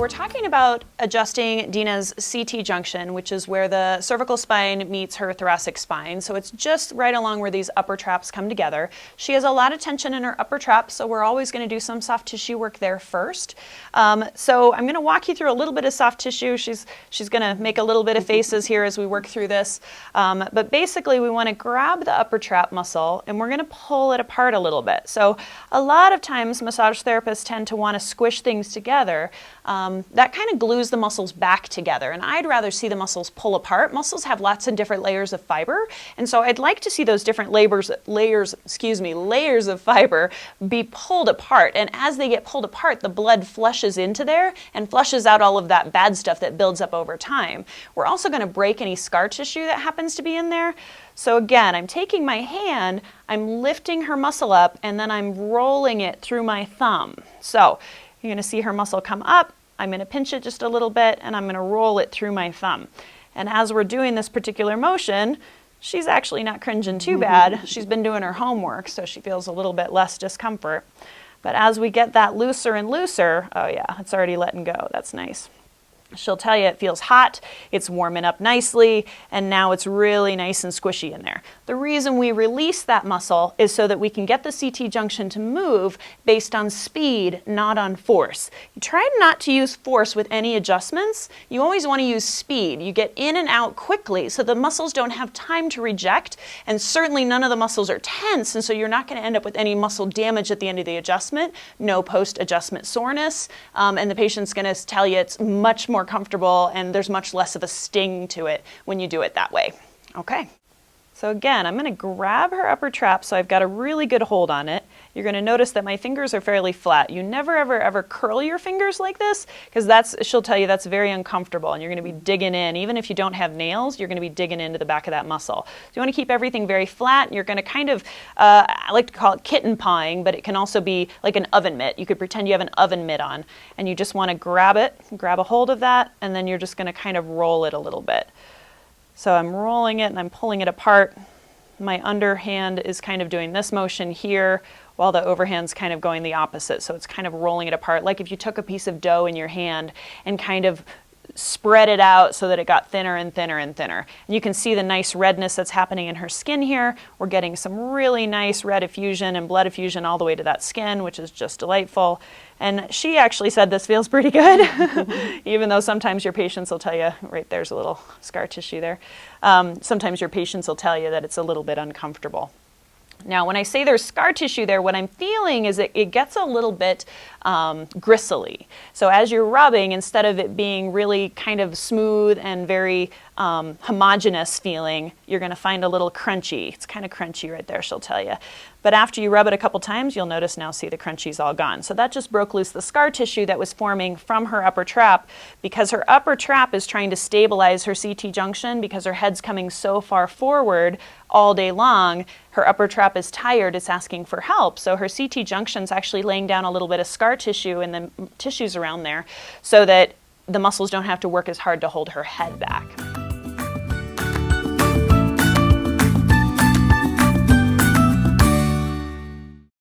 we're talking about adjusting Dina's CT junction, which is where the cervical spine meets her thoracic spine. So it's just right along where these upper traps come together. She has a lot of tension in her upper trap, so we're always going to do some soft tissue work there first. So I'm going to walk you through a little bit of soft tissue. She's going to make a little bit of faces here as we work through this. But basically, we want to grab the upper trap muscle, and we're going to pull it apart a little bit. So a lot of times, massage therapists tend to want to squish things together. That kind of glues the muscles back together, and I'd rather see the muscles pull apart. Muscles have lots of different layers of fiber, and so I'd like to see those different layers of fiber be pulled apart, and as they get pulled apart, the blood flushes into there and flushes out all of that bad stuff that builds up over time. We're also going to break any scar tissue that happens to be in there. So again, I'm taking my hand, I'm lifting her muscle up, and then I'm rolling it through my thumb. So you're going to see her muscle come up, I'm going to pinch it just a little bit, and I'm going to roll it through my thumb. And as we're doing this particular motion, she's actually not cringing too bad. She's been doing her homework, so she feels a little bit less discomfort. But as we get that looser and looser, oh yeah, it's already letting go. That's nice. She'll tell you it feels hot, it's warming up nicely, and now it's really nice and squishy in there. The reason we release that muscle is so that we can get the CT junction to move based on speed, not on force. You try not to use force with any adjustments. You always want to use speed. You get in and out quickly so the muscles don't have time to reject, and certainly none of the muscles are tense, and so you're not going to end up with any muscle damage at the end of the adjustment, no post-adjustment soreness, and the patient's going to tell you it's much more comfortable and there's much less of a sting to it when you do it that way. Okay. So again, I'm going to grab her upper trap so I've got a really good hold on it. You're going to notice that my fingers are fairly flat. You never ever curl your fingers like this because she'll tell you that's very uncomfortable and you're going to be digging in. Even if you don't have nails, you're going to be digging into the back of that muscle. So you want to keep everything very flat and you're going to kind of, I like to call it kitten pawing, but it can also be like an oven mitt. You could pretend you have an oven mitt on and you just want to grab a hold of that, and then you're just going to kind of roll it a little bit. So I'm rolling it and I'm pulling it apart. My underhand is kind of doing this motion here while the overhand's kind of going the opposite. So it's kind of rolling it apart like if you took a piece of dough in your hand and kind of spread it out so that it got thinner and thinner and thinner. And you can see the nice redness that's happening in her skin here. We're getting some really nice red effusion and blood effusion all the way to that skin, which is just delightful. And she actually said this feels pretty good, even though sometimes your patients will tell you, right there's a little scar tissue there, sometimes your patients will tell you that it's a little bit uncomfortable. Now, when I say there's scar tissue there, what I'm feeling is that it gets a little bit gristly. So as you're rubbing, instead of it being really kind of smooth and very homogeneous feeling, you're going to find a little crunchy. It's kind of crunchy right there, she'll tell you. But after you rub it a couple times, you'll notice now, see, the crunchy's all gone. So that just broke loose the scar tissue that was forming from her upper trap, because her upper trap is trying to stabilize her CT junction because her head's coming so far forward all day long. Her upper trap is tired, it's asking for help. So her CT junction's actually laying down a little bit of scar tissue and the tissues around there so that the muscles don't have to work as hard to hold her head back.